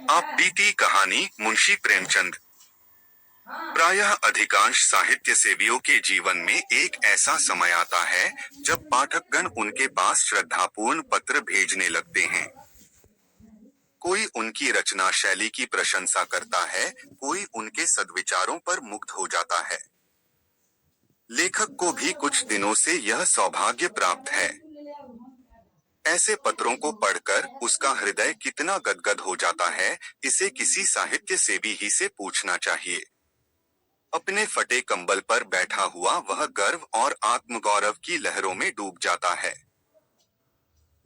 आप बीती कहानी मुंशी प्रेमचंद। प्रायः अधिकांश साहित्य सेवियों के जीवन में एक ऐसा समय आता है जब पाठकगण उनके पास श्रद्धापूर्ण पत्र भेजने लगते हैं। कोई उनकी रचना शैली की प्रशंसा करता है, कोई उनके सद्विचारों पर मुग्ध हो जाता है। लेखक को भी कुछ दिनों से यह सौभाग्य प्राप्त है। ऐसे पत्रों को पढ़कर उसका हृदय कितना गदगद हो जाता है, इसे किसी साहित्य सेवी ही से पूछना चाहिए। अपने फटे कंबल पर बैठा हुआ वह गर्व और आत्मगौरव की लहरों में डूब जाता है।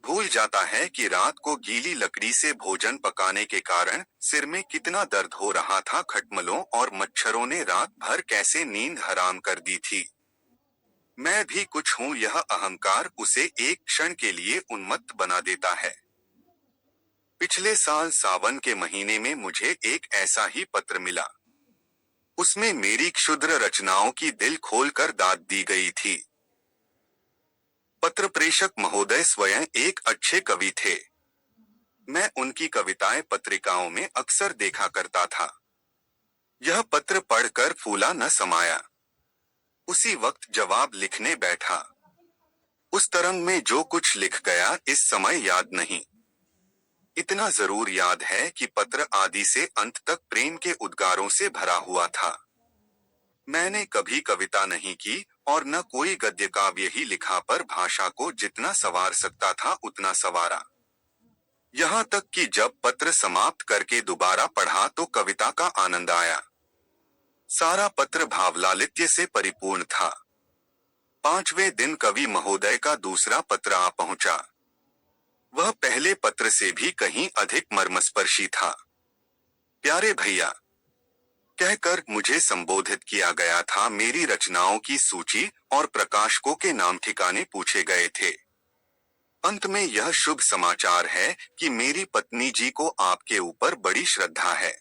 भूल जाता है कि रात को गीली लकड़ी से भोजन पकाने के कारण सिर में कितना दर्द हो रहा था, खटमलों और मच्छरों ने रात भर कैसे नींद हराम कर दी थी। मैं भी कुछ हूँ, यह अहंकार उसे एक क्षण के लिए उन्मत्त बना देता है। पिछले साल सावन के महीने में मुझे एक ऐसा ही पत्र मिला। उसमें मेरी क्षुद्र रचनाओं की दिल खोलकर दाद दी गई थी। पत्र प्रेषक महोदय स्वयं एक अच्छे कवि थे। मैं उनकी कविताएं पत्रिकाओं में अक्सर देखा करता था। यह पत्र पढ़कर फूला न समाया। उसी वक्त जवाब लिखने बैठा। उस तरंग में जो कुछ लिख गया इस समय याद नहीं। इतना जरूर याद है कि पत्र आदि से अंत तक प्रेम के उद्गारों से भरा हुआ था। मैंने कभी कविता नहीं की और न कोई गद्य काव्य ही लिखा, पर भाषा को जितना संवार सकता था उतना संवारा। यहाँ तक कि जब पत्र समाप्त करके दोबारा पढ़ा तो कविता का आनंद आया। सारा पत्र भावलालित्य से परिपूर्ण था। 5वें दिन कवि महोदय का दूसरा पत्र आ पहुंचा। वह पहले पत्र से भी कहीं अधिक मर्मस्पर्शी था। प्यारे भैया कहकर मुझे संबोधित किया गया था। मेरी रचनाओं की सूची और प्रकाशकों के नाम ठिकाने पूछे गए थे। अंत में यह शुभ समाचार है कि मेरी पत्नी जी को आपके ऊपर बड़ी श्रद्धा है।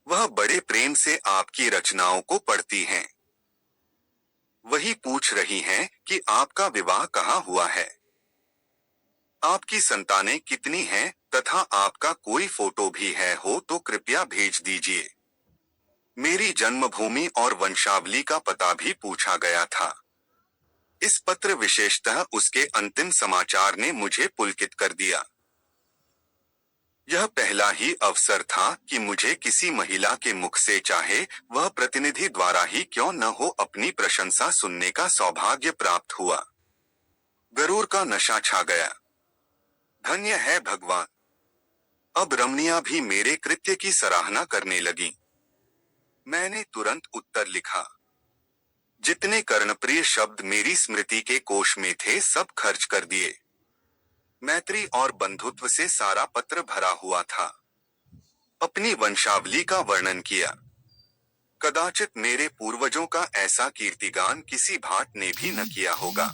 वह बड़े प्रेम से आपकी रचनाओं को पढ़ती हैं। वही पूछ रही हैं कि आपका विवाह कहाँ हुआ है, आपकी संतानें कितनी हैं, तथा आपका कोई फोटो भी है हो तो कृपया भेज दीजिए। मेरी जन्मभूमि और वंशावली का पता भी पूछा गया था। इस पत्र विशेषतः उसके अंतिम समाचार ने मुझे पुलकित कर दिया। यह पहला ही अवसर था कि मुझे किसी महिला के मुख से, चाहे वह प्रतिनिधि द्वारा ही क्यों न हो, अपनी प्रशंसा सुनने का सौभाग्य प्राप्त हुआ। गरूर का नशा छा गया। धन्य है भगवान। अब रमणिया भी मेरे कृत्य की सराहना करने लगी। मैंने तुरंत उत्तर लिखा। जितने कर्णप्रिय शब्द मेरी स्मृति के कोश में थे सब खर्च कर दिए। मैत्री और बंधुत्व से सारा पत्र भरा हुआ था। अपनी वंशावली का वर्णन किया। कदाचित मेरे पूर्वजों का ऐसा कीर्तिगान किसी भाट ने भी न किया होगा।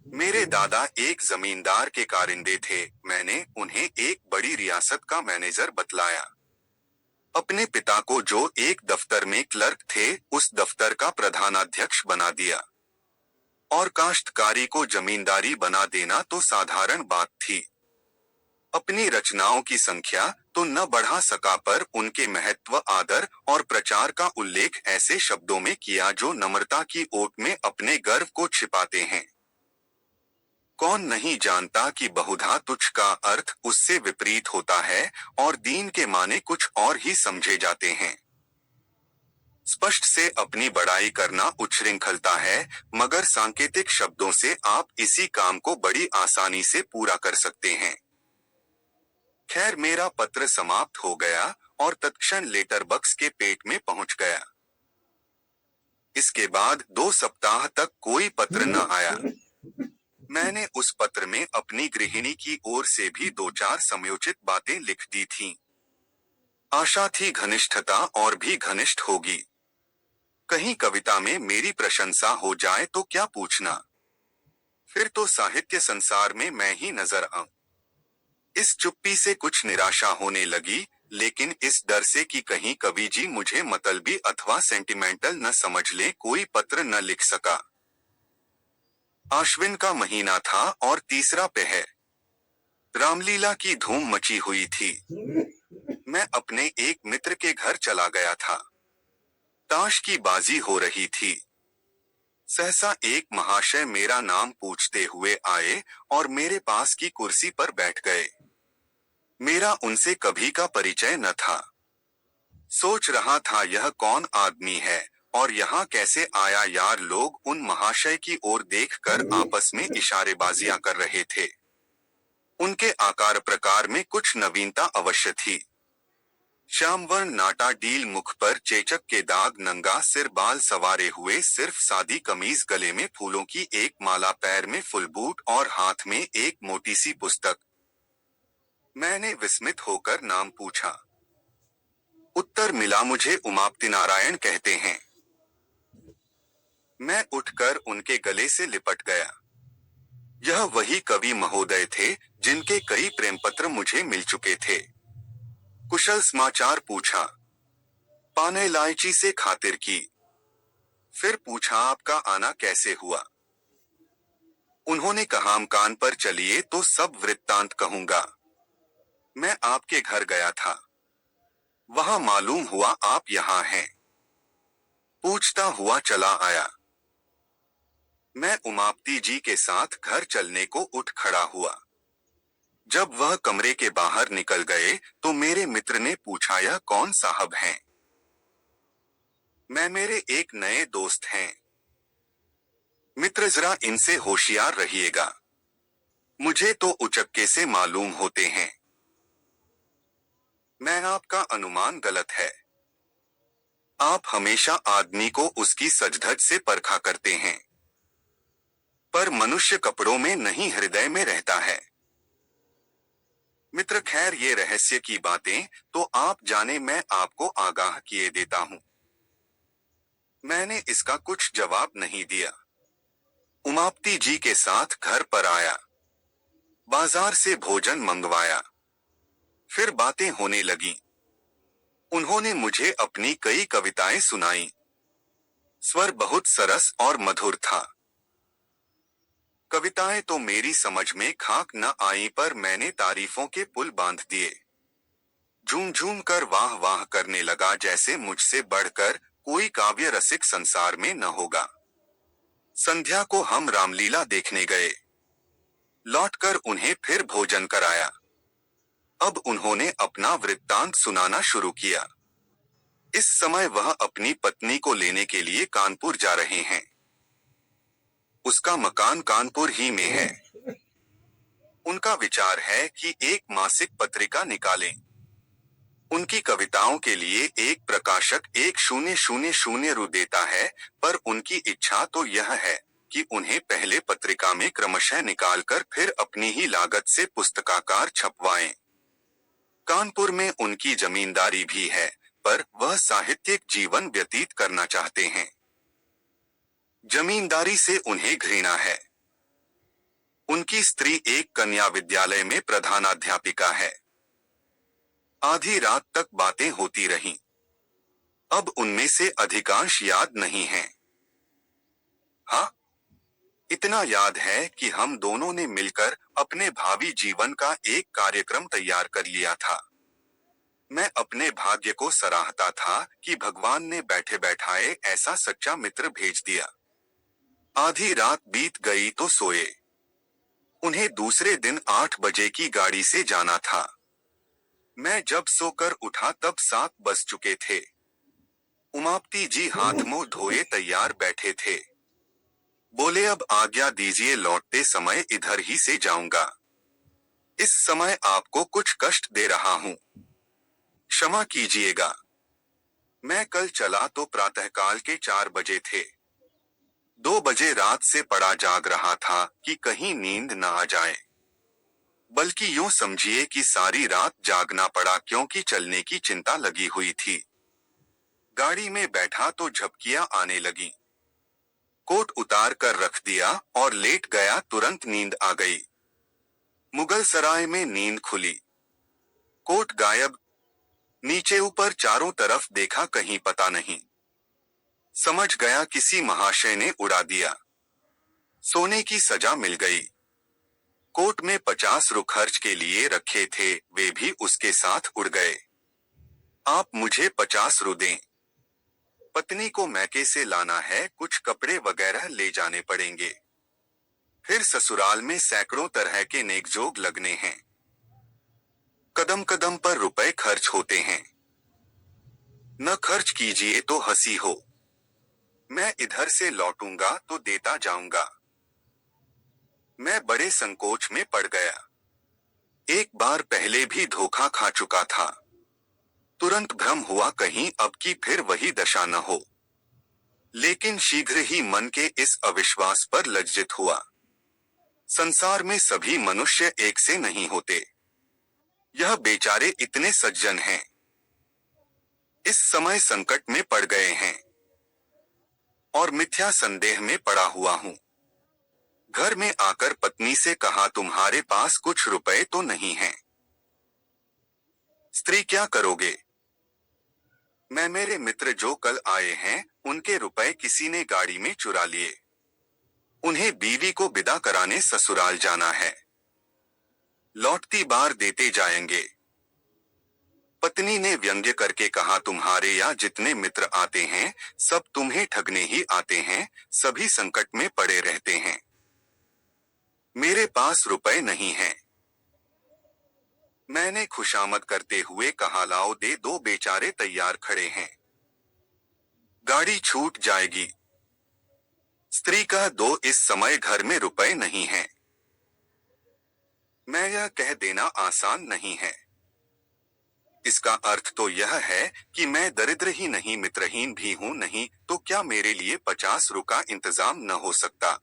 मेरे दादा एक जमींदार के कारिंदे थे। मैंने उन्हें एक बड़ी रियासत का मैनेजर बतलाया। अपने पिता को, जो एक दफ्तर में क्लर्क थे, उस दफ्तर का प्रधानाध्यक्ष बना दिया। और काश्तकारी को जमींदारी बना देना तो साधारण बात थी। अपनी रचनाओं की संख्या तो न बढ़ा सका, पर उनके महत्व, आदर और प्रचार का उल्लेख ऐसे शब्दों में किया जो नम्रता की ओट में अपने गर्व को छिपाते हैं। कौन नहीं जानता कि बहुधा तुच्छ का अर्थ उससे विपरीत होता है और दीन के माने कुछ और ही समझे जाते हैं। स्पष्ट से अपनी बड़ाई करना उच्छृंखलता है, मगर सांकेतिक शब्दों से आप इसी काम को बड़ी आसानी से पूरा कर सकते हैं। खैर, मेरा पत्र समाप्त हो गया और तत्क्षण लेटर बक्स के पेट में पहुंच गया। इसके बाद 2 सप्ताह तक कोई पत्र न आया। मैंने उस पत्र में अपनी गृहिणी की ओर से भी 2-4 समयोचित बातें लिख दी थीं। आशा थी घनिष्ठता और भी घनिष्ठ होगी। कहीं कविता में मेरी प्रशंसा हो जाए तो क्या पूछना। फिर तो साहित्य संसार में मैं ही नजर आऊं। इस चुप्पी से कुछ निराशा होने लगी, लेकिन इस डर से कि कहीं कवि जी मुझे मतलबी अथवा सेंटिमेंटल न समझ लें, कोई पत्र न लिख सका। आश्विन का महीना था और तीसरा पहर। रामलीला की धूम मची हुई थी। मैं अपने एक मित्र के घर चला गया था। ताश की बाजी हो रही थी। सहसा एक महाशय मेरा नाम पूछते हुए आए और मेरे पास की कुर्सी पर बैठ गए। मेरा उनसे कभी का परिचय न था। सोच रहा था यह कौन आदमी है और यहाँ कैसे आया। यार, लोग उन महाशय की ओर देखकर आपस में इशारेबाजियां कर रहे थे। उनके आकार प्रकार में कुछ नवीनता अवश्य थी। श्यामवर्ण नाटा डील, मुख पर चेचक के दाग, नंगा सिर, बाल सवारे हुए, सिर्फ सादी कमीज, गले में फूलों की एक माला, पैर में फुल बूट और हाथ में एक मोटी सी पुस्तक। मैंने विस्मित होकर नाम पूछा। उत्तर मिला, मुझे उमापति नारायण कहते हैं। मैं उठकर उनके गले से लिपट गया। यह वही कवि महोदय थे जिनके कई प्रेमपत्र मुझे मिल चुके थे। कुशल समाचार पूछा। पाने इलायची से खातिर की। फिर पूछा, आपका आना कैसे हुआ। उन्होंने कहा, मकान पर चलिए तो सब वृत्तांत कहूंगा। मैं आपके घर गया था। वहां मालूम हुआ आप यहाँ हैं। पूछता हुआ चला आया। मैं उमापति जी के साथ घर चलने को उठ खड़ा हुआ। जब वह कमरे के बाहर निकल गए तो मेरे मित्र ने पूछा, यह कौन साहब हैं। मैं, मेरे एक नए दोस्त हैं। मित्र, जरा इनसे होशियार रहिएगा। मुझे तो उचक्के से मालूम होते हैं। मैं, आपका अनुमान गलत है। आप हमेशा आदमी को उसकी सजधज से परखा करते हैं, पर मनुष्य कपड़ों में नहीं हृदय में रहता है। मित्र, खैर ये रहस्य की बातें तो आप जाने, मैं आपको आगाह किए देता हूं। मैंने इसका कुछ जवाब नहीं दिया। उमापति जी के साथ घर पर आया। बाजार से भोजन मंगवाया। फिर बातें होने लगीं। उन्होंने मुझे अपनी कई कविताएं सुनाई। स्वर बहुत सरस और मधुर था। कविताएं तो मेरी समझ में खाक न आई, पर मैंने तारीफों के पुल बांध दिए। झूम झूम कर वाह वाह करने लगा, जैसे मुझसे बढ़कर कोई काव्य रसिक संसार में न होगा। संध्या को हम रामलीला देखने गए। लौटकर उन्हें फिर भोजन कराया। अब उन्होंने अपना वृत्तांत सुनाना शुरू किया। इस समय वह अपनी पत्नी को लेने के लिए कानपुर जा रहे हैं। उसका मकान कानपुर ही में है। उनका विचार है कि एक मासिक पत्रिका निकालें। उनकी कविताओं के लिए एक प्रकाशक 1,000 रु देता है, पर उनकी इच्छा तो यह है कि उन्हें पहले पत्रिका में क्रमशः निकालकर फिर अपनी ही लागत से पुस्तकाकार छपवाएं। कानपुर में उनकी जमींदारी भी है, पर वह साहित्यिक जीवन व्यतीत करना चाहते हैं। जमींदारी से उन्हें घृणा है। उनकी स्त्री एक कन्या विद्यालय में प्रधानाध्यापिका है। आधी रात तक बातें होती रहीं। अब उनमें से अधिकांश याद नहीं हैं। हाँ, इतना याद है कि हम दोनों ने मिलकर अपने भावी जीवन का एक कार्यक्रम तैयार कर लिया था। मैं अपने भाग्य को सराहता था कि भगवान ने बैठे बैठाए ऐसा सच्चा मित्र भेज दिया। आधी रात बीत गई तो सोए। उन्हें दूसरे दिन 8 बजे की गाड़ी से जाना था। मैं जब सोकर उठा तब 7 बज चुके थे। उमापति जी हाथ मुंह धोए तैयार बैठे थे। बोले, अब आज्ञा दीजिए, लौटते समय इधर ही से जाऊंगा। इस समय आपको कुछ कष्ट दे रहा हूं, क्षमा कीजिएगा। मैं कल चला तो प्रातःकाल के 4 बजे थे। 2 बजे रात से पड़ा जाग रहा था कि कहीं नींद न आ जाए। बल्कि यूं समझिए कि सारी रात जागना पड़ा, क्योंकि चलने की चिंता लगी हुई थी। गाड़ी में बैठा तो झपकियां आने लगी। कोट उतार कर रख दिया और लेट गया, तुरंत नींद आ गई। मुगल सराय में नींद खुली। कोट गायब। नीचे ऊपर चारों तरफ देखा, कहीं पता नहीं। समझ गया किसी महाशय ने उड़ा दिया। सोने की सजा मिल गई। कोट में 50 रु खर्च के लिए रखे थे, वे भी उसके साथ उड़ गए। आप मुझे 50 रु दें। पत्नी को मैके से लाना है, कुछ कपड़े वगैरह ले जाने पड़ेंगे। फिर ससुराल में सैकड़ों तरह के नेकजोग लगने हैं। कदम कदम पर रुपए खर्च होते हैं। न खर्च कीजिए तो हंसी हो। मैं इधर से लौटूंगा तो देता जाऊंगा। मैं बड़े संकोच में पड़ गया। एक बार पहले भी धोखा खा चुका था। तुरंत भ्रम हुआ कहीं अब की फिर वही दशा न हो। लेकिन शीघ्र ही मन के इस अविश्वास पर लज्जित हुआ। संसार में सभी मनुष्य एक से नहीं होते। यह बेचारे इतने सज्जन हैं, इस समय संकट में पड़ गए हैं और मिथ्या संदेह में पड़ा हुआ हूँ। घर में आकर पत्नी से कहा, तुम्हारे पास कुछ रुपए तो नहीं हैं? स्त्री, क्या करोगे? मैं मेरे मित्र जो कल आए हैं, उनके रुपए किसी ने गाड़ी में चुरा लिए। उन्हें बीवी को विदा कराने ससुराल जाना है। लौटती बार देते जाएंगे। पत्नी ने व्यंग्य करके कहा, तुम्हारे यहाँ जितने मित्र आते हैं, सब तुम्हें ठगने ही आते हैं, सभी संकट में पड़े रहते हैं। मेरे पास रुपए नहीं हैं। मैंने खुशामद करते हुए कहा, लाओ दे दो, बेचारे तैयार खड़े हैं। गाड़ी छूट जाएगी। स्त्री कह दो, इस समय घर में रुपए नहीं हैं। मैं यह कह देना आसान नहीं है। इसका अर्थ तो यह है कि मैं दरिद्र ही नहीं, मित्रहीन भी हूं नहीं, तो क्या मेरे लिए 50 रु का इंतजाम न हो सकता?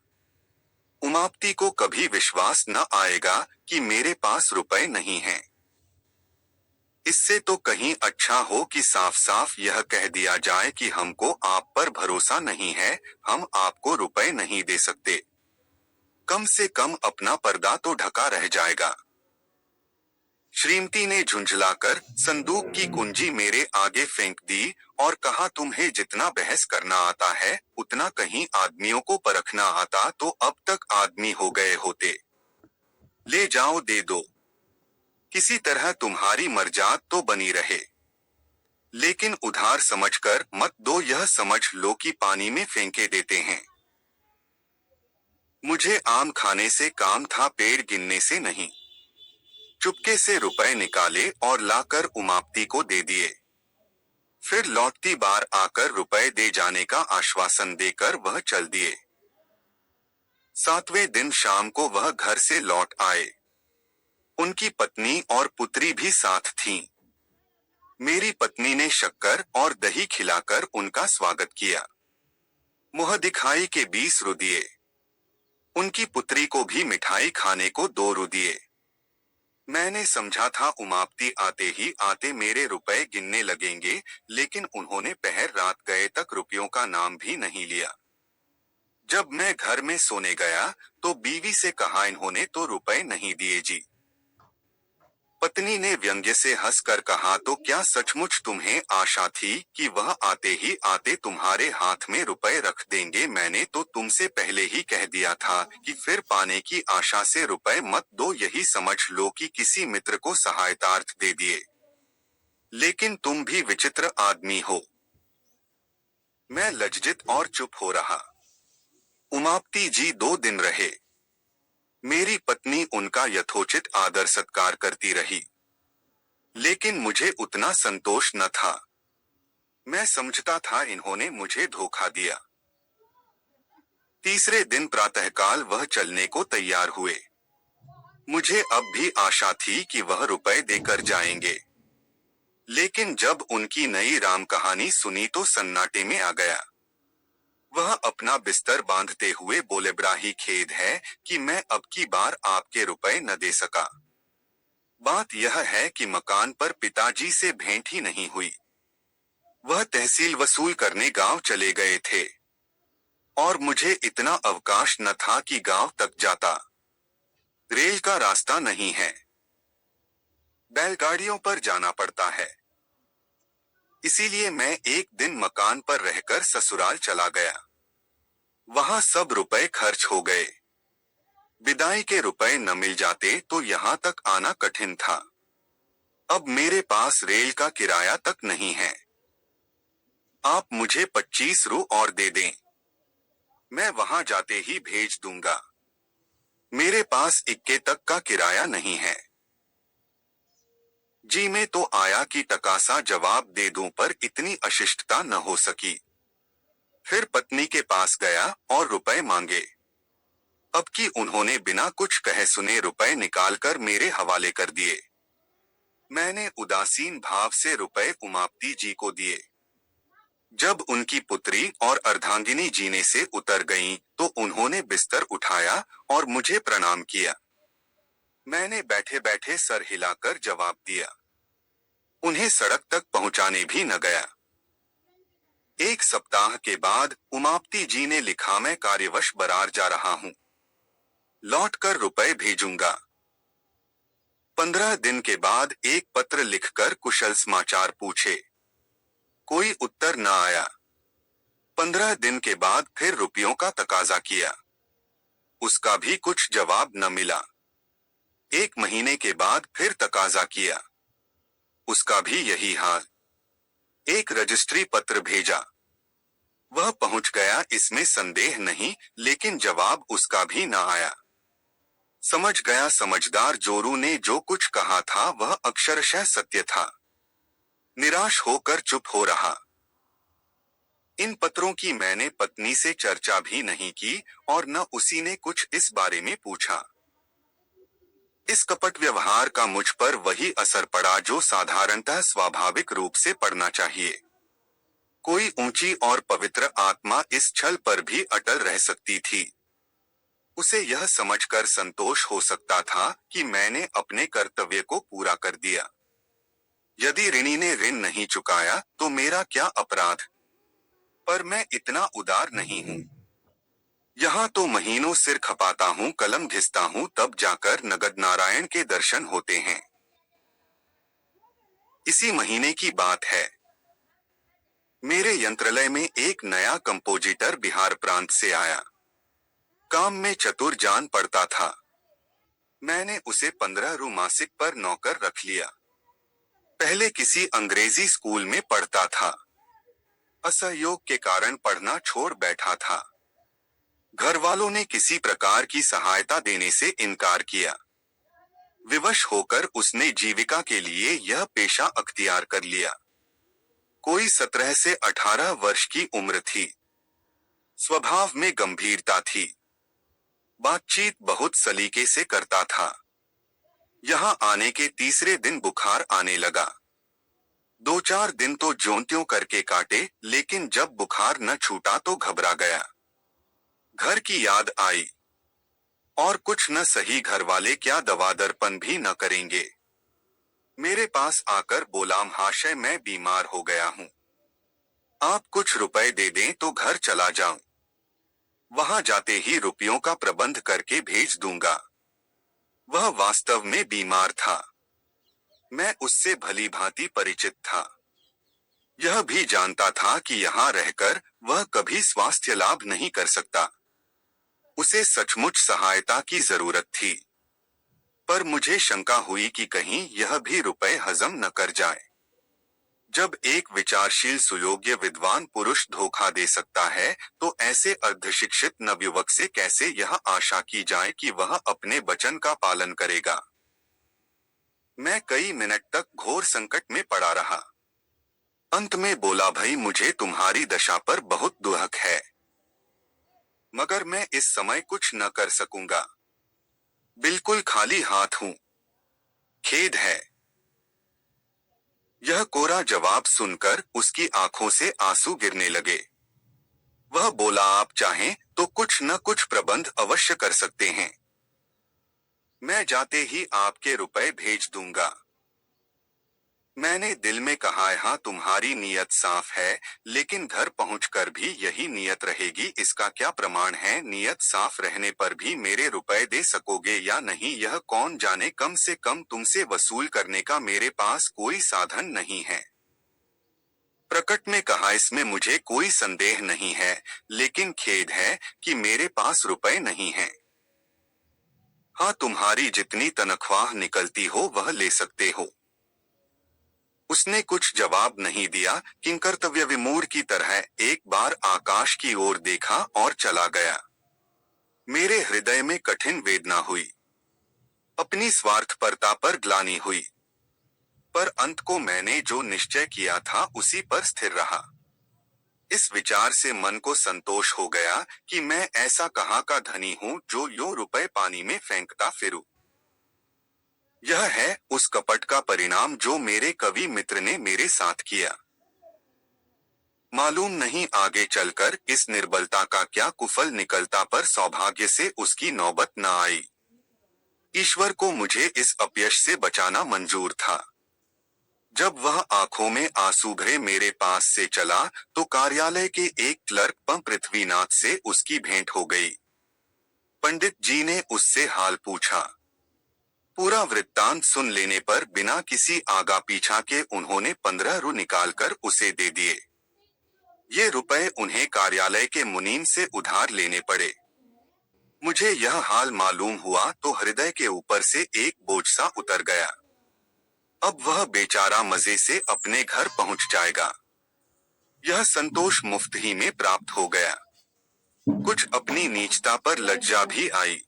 उमापति को कभी विश्वास न आएगा कि मेरे पास रुपए नहीं हैं। इससे तो कहीं अच्छा हो कि साफ साफ यह कह दिया जाए कि हमको आप पर भरोसा नहीं है, हम आपको रुपए नहीं दे सकते। कम से कम अपना पर्दा तो ढका रह जाएगा। श्रीमती ने झुंझलाकर संदूक की कुंजी मेरे आगे फेंक दी और कहा, तुम्हें जितना बहस करना आता है, उतना कहीं आदमियों को परखना आता तो अब तक आदमी हो गए होते। ले जाओ, दे दो। किसी तरह तुम्हारी मर्जात तो बनी रहे। लेकिन उधार समझकर मत दो, यह समझ लो कि पानी में फेंके देते हैं। मुझे आम खाने से काम था, पेड़ गिनने से नहीं। चुपके से रुपए निकाले और लाकर उमापति को दे दिए। फिर लौटती बार आकर रुपए दे जाने का आश्वासन देकर वह चल दिए। 7वें दिन शाम को वह घर से लौट आए। उनकी पत्नी और पुत्री भी साथ थीं। मेरी पत्नी ने शक्कर और दही खिलाकर उनका स्वागत किया। मुँह दिखाई के 20 रु दिए। उनकी पुत्री को भी मिठाई खाने को 2 रु दिए। मैंने समझा था उमापति आते ही आते मेरे रुपए गिनने लगेंगे, लेकिन उन्होंने पहर रात गए तक रुपयों का नाम भी नहीं लिया। जब मैं घर में सोने गया तो बीवी से कहा, इन्होंने तो रुपए नहीं दिए जी। पत्नी ने व्यंग्य से हंसकर कहा, तो क्या सचमुच तुम्हें आशा थी कि वह आते ही आते तुम्हारे हाथ में रुपए रख देंगे? मैंने तो तुमसे पहले ही कह दिया था कि फिर पाने की आशा से रुपए मत दो, यही समझ लो कि किसी मित्र को सहायतार्थ दे दिए। लेकिन तुम भी विचित्र आदमी हो। मैं लज्जित और चुप हो रहा। उमापति जी 2 दिन रहे। मेरी पत्नी उनका यथोचित आदर सत्कार करती रही, लेकिन मुझे उतना संतोष न था। मैं समझता था इन्होंने मुझे धोखा दिया। तीसरे दिन प्रातःकाल वह चलने को तैयार हुए। मुझे अब भी आशा थी कि वह रुपए देकर जाएंगे, लेकिन जब उनकी नई राम कहानी सुनी तो सन्नाटे में आ गया। वह अपना बिस्तर बांधते हुए बोले, बड़ा ही खेद है कि मैं अब की बार आपके रुपए न दे सका। बात यह है कि मकान पर पिताजी से भेंट ही नहीं हुई। वह तहसील वसूल करने गांव चले गए थे और मुझे इतना अवकाश न था कि गांव तक जाता। रेल का रास्ता नहीं है, बैलगाड़ियों पर जाना पड़ता है। इसीलिए मैं एक दिन मकान पर रहकर ससुराल चला गया। वहां सब रुपए खर्च हो गए। विदाई के रुपए न मिल जाते तो यहाँ तक आना कठिन था। अब मेरे पास रेल का किराया तक नहीं है। आप मुझे 25 रू और दे दें। मैं वहां जाते ही भेज दूंगा। मेरे पास इक्के तक का किराया नहीं है। जी मैं तो आया कि टकासा जवाब दे दूं पर इतनी अशिष्टता न हो सकी। फिर पत्नी के पास गया और रुपए मांगे। अब कि उन्होंने बिना कुछ कहे सुने रुपए निकालकर मेरे हवाले कर दिए। मैंने उदासीन भाव से रुपए उमापती जी को दिए। जब उनकी पुत्री और अर्धांगिनी जीने से उतर गईं, तो उन्होंने बिस्तर उठाया और मुझे प्रणाम किया। मैंने बैठे बैठे सर हिलाकर जवाब दिया। उन्हें सड़क तक पहुंचाने भी न गया। 1 सप्ताह के बाद उमापती जी ने लिखा, मैं कार्यवश बरार जा रहा हूं। लौटकर रुपए भेजूंगा। 15 दिन के बाद एक पत्र लिखकर कुशल समाचार पूछे। कोई उत्तर न आया। 15 दिन के बाद फिर रुपयों का तकाजा किया। उसका भी कुछ जवाब न मिला। 1 महीने के बाद फिर तकाजा किया। उसका भी यही हाल। एक रजिस्ट्री पत्र भेजा। वह पहुंच गया इसमें संदेह नहीं, लेकिन जवाब उसका भी न आया। समझ गया समझदार जोरू ने जो कुछ कहा था वह अक्षरशः सत्य था। निराश होकर चुप हो रहा। इन पत्रों की मैंने पत्नी से चर्चा भी नहीं की और न उसी ने कुछ इस बारे में पूछा। इस कपट व्यवहार का मुझ पर वही असर पड़ा जो साधारणतः स्वाभाविक रूप से पड़ना चाहिए। कोई ऊंची और पवित्र आत्मा इस छल पर भी अटल रह सकती थी। उसे यह समझकर संतोष हो सकता था कि मैंने अपने कर्तव्य को पूरा कर दिया। यदि ऋणी ने ऋण नहीं चुकाया तो मेरा क्या अपराध? पर मैं इतना उदार नहीं हूँ। यहाँ तो महीनों सिर खपाता हूँ, कलम घिसता हूँ, तब जाकर नगद नारायण के दर्शन होते हैं। इसी महीने की बात है। मेरे यंत्रालय में एक नया कंपोजिटर बिहार प्रांत से आया। काम में चतुर जान पड़ता था। मैंने उसे 15 रू मासिक पर नौकर रख लिया। पहले किसी अंग्रेजी स्कूल में पढ़ता था। असहयोग के कारण पढ़ना छोड़ बैठा था। घर वालों ने किसी प्रकार की सहायता देने से इनकार किया। विवश होकर उसने जीविका के लिए यह पेशा अख्तियार कर लिया। कोई 17 से 18 वर्ष की उम्र थी। स्वभाव में गंभीरता थी। बातचीत बहुत सलीके से करता था। यहाँ आने के तीसरे दिन बुखार आने लगा। 2-4 दिन तो ज्यों त्यों करके काटे, लेकिन जब बुखार न छूटा तो घबरा गया। घर की याद आई। और कुछ न सही, घर वाले क्या दवा दर्पण भी न करेंगे। मेरे पास आकर बोला, महाशय मैं बीमार हो गया हूँ। आप कुछ रुपए दे दें तो घर चला जाऊं। वहां जाते ही रुपयों का प्रबंध करके भेज दूंगा। वह वास्तव में बीमार था। मैं उससे भली भांति परिचित था। यह भी जानता था कि यहाँ रहकर वह कभी स्वास्थ्य लाभ नहीं कर सकता। उसे सचमुच सहायता की जरूरत थी। पर मुझे शंका हुई कि कहीं यह भी रुपए हजम न कर जाए। जब एक विचारशील सुयोग्य विद्वान पुरुष धोखा दे सकता है, तो ऐसे अर्धशिक्षित नवयुवक से कैसे यह आशा की जाए कि वह अपने वचन का पालन करेगा। मैं कई मिनट तक घोर संकट में पड़ा रहा। अंत में बोला, भाई मुझे तुम्हारी दशा पर बहुत दुख है, मगर मैं इस समय कुछ न कर सकूंगा। बिल्कुल खाली हाथ हूं। खेद है। यह कोरा जवाब सुनकर उसकी आंखों से आंसू गिरने लगे। वह बोला, आप चाहें तो कुछ न कुछ प्रबंध अवश्य कर सकते हैं। मैं जाते ही आपके रुपए भेज दूंगा। मैंने दिल में कहा, हाँ तुम्हारी नीयत साफ है, लेकिन घर पहुंचकर भी यही नीयत रहेगी इसका क्या प्रमाण है? नीयत साफ रहने पर भी मेरे रुपए दे सकोगे या नहीं यह कौन जाने। कम से कम तुमसे वसूल करने का मेरे पास कोई साधन नहीं है। प्रकट में कहा, इसमें मुझे कोई संदेह नहीं है, लेकिन खेद है कि मेरे पास रुपए नहीं हैं। हाँ, तुम्हारी जितनी तनख्वाह निकलती हो वह ले सकते हो। उसने कुछ जवाब नहीं दिया, किंकर्तव्य विमूढ़ की तरह एक बार आकाश की ओर देखा और चला गया। मेरे हृदय में कठिन वेदना हुई। अपनी स्वार्थपरता पर ग्लानि हुई। पर अंत को मैंने जो निश्चय किया था उसी पर स्थिर रहा। इस विचार से मन को संतोष हो गया कि मैं ऐसा कहाँ का धनी हूँ जो यूं रुपए पानी में फेंकता फिरूं। यह है उस कपट का परिणाम जो मेरे कवि मित्र ने मेरे साथ किया। मालूम नहीं आगे चलकर इस निर्बलता का क्या कुफल निकलता, पर सौभाग्य से उसकी नौबत न आई। ईश्वर को मुझे इस अपयश से बचाना मंजूर था। जब वह आंखों में आंसू भरे मेरे पास से चला तो कार्यालय के एक क्लर्क पृथ्वीनाथ से उसकी भेंट हो गई। पंडित जी ने उससे हाल पूछा। पूरा वृत्तांत सुन लेने पर बिना किसी आगा पीछा के उन्होंने 15 रु निकालकर उसे दे दिए। ये रुपए उन्हें कार्यालय के मुनीम से उधार लेने पड़े। मुझे यह हाल मालूम हुआ तो हृदय के ऊपर से एक बोझ सा उतर गया। अब वह बेचारा मजे से अपने घर पहुंच जाएगा। यह संतोष मुफ्त ही में प्राप्त हो गया। कुछ अपनी नीचता पर लज्जा भी आई।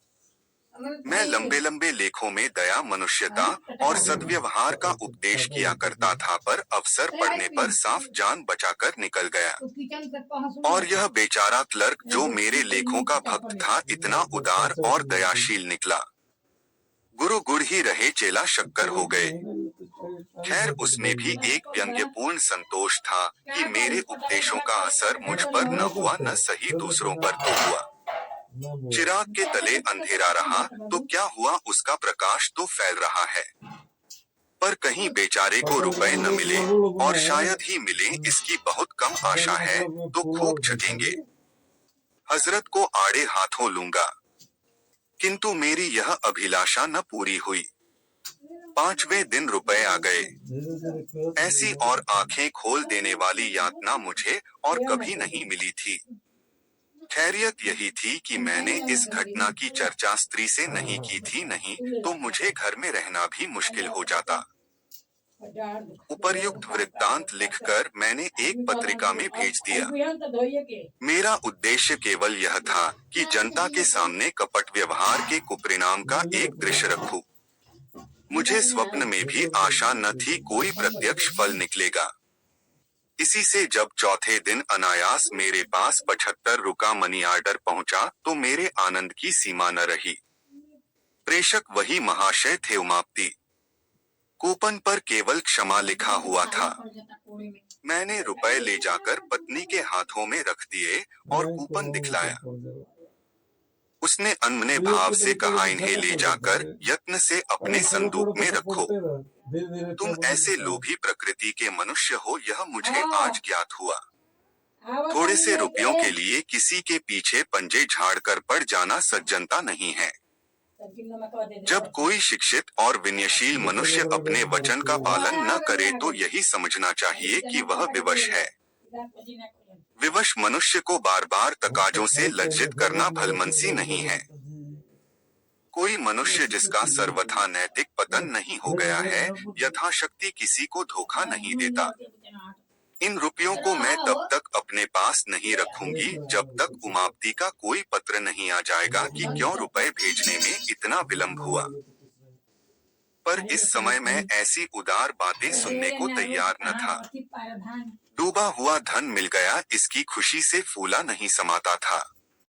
मैं लंबे लंबे लेखों में दया, मनुष्यता और सद्व्यवहार का उपदेश किया करता था, पर अवसर पड़ने पर साफ जान बचाकर निकल गया। और यह बेचारा क्लर्क जो मेरे लेखों का भक्त था इतना उदार और दयाशील निकला। गुरु गुड़ ही रहे, चेला शक्कर हो गए। खैर, उसमें भी एक व्यंग्यपूर्ण संतोष था कि मेरे उपदेशों का असर मुझ पर न हुआ, न सही दूसरों पर तो हुआ। चिराग के तले अंधेरा रहा तो क्या हुआ, उसका प्रकाश तो फैल रहा है। पर कहीं बेचारे को रुपए न मिले, और शायद ही मिले इसकी बहुत कम आशा है, तो खूब छकेंगे। हजरत को आड़े हाथों लूंगा। किंतु मेरी यह अभिलाषा न पूरी हुई। 5वें दिन रुपए आ गए। ऐसी और आंखें खोल देने वाली यातना मुझे और कभी नहीं मिली थी। खैरियत यही थी कि मैंने इस घटना की चर्चा स्त्री से नहीं की थी, नहीं तो मुझे घर में रहना भी मुश्किल हो जाता। उपर्युक्त वृत्तांत लिखकर मैंने एक पत्रिका में भेज दिया। मेरा उद्देश्य केवल यह था कि जनता के सामने कपट व्यवहार के कुपरिणाम का एक दृश्य रखूं। मुझे स्वप्न में भी आशा न थी कोई प्रत्यक्ष फल निकलेगा। इसी से जब चौथे दिन अनायास मेरे पास 75 रु का मनी ऑर्डर पहुंचा तो मेरे आनंद की सीमा न रही। प्रेषक वही महाशय थे, उमापति। कूपन पर केवल क्षमा लिखा हुआ था। मैंने रुपए ले जाकर पत्नी के हाथों में रख दिए और कूपन दिखलाया। उसने अनमने भाव से कहा, इन्हें ले जाकर यत्न से अपने संदूक में रखो। तुम ऐसे लोभी प्रकृति के मनुष्य हो, यह मुझे आज ज्ञात हुआ। थोड़े से रुपयों के लिए किसी के पीछे पंजे झाड़कर पड़ जाना सज्जनता नहीं है। जब कोई शिक्षित और विनयशील मनुष्य अपने वचन का पालन न करे तो यही समझना चाहिए कि वह विवश है। विवश मनुष्य को बार बार तकाजों से लज्जित करना भलमनसी नहीं है। कोई मनुष्य जिसका सर्वथा नैतिक पतन नहीं हो गया है, यथाशक्ति किसी को धोखा नहीं देता। इन रुपयों को मैं तब तक अपने पास नहीं रखूंगी जब तक उमापति का कोई पत्र नहीं आ जाएगा कि क्यों रुपए भेजने में इतना विलंब हुआ। पर इस समय मैं ऐसी उदार बातें सुनने को तैयार न था। डूबा हुआ धन मिल गया, इसकी खुशी से फूला नहीं समाता था।